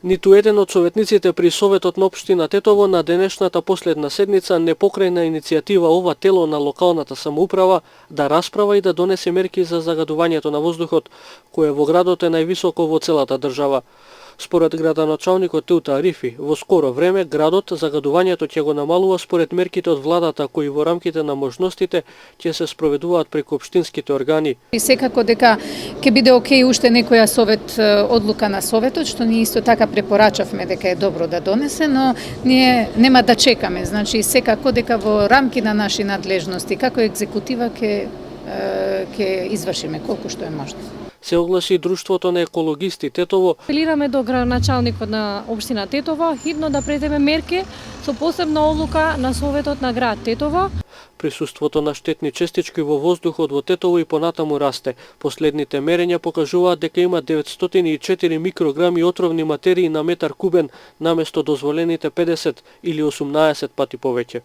Ниту еден од советниците при Советот на општина Тетово на денешната последна седница не покрена иницијатива ова тело на локалната самоуправа да расправа и да донесе мерки за загадувањето на воздухот, кое во градот е највисоко во целата држава. Според градоначалникот Теута Арифи, во скоро време градот загадувањето ќе го намалува според мерките од владата кои во рамките на можностите ќе се спроведуваат преку општинските органи. И секако дека ќе биде окей уште некоја одлука на советот, што ние исто така препорачавме дека е добро да донесе, но ние нема да чекаме. Значи секако дека во рамки на наши надлежности како екзекутива ќе извршиме колку што е можно. Се огласи Друштвото на екологисти Тетово. Апелираме до градоначалникот на општина Тетово хитно да предеме мерки со посебна одлука на Советот на град Тетово. Присуството на штетни честички во воздухот во Тетово и понатаму расте. Последните мерења покажуваат дека има 904 микрограми отровни материи на метар кубен наместо дозволените 50 или 18 пати повеќе.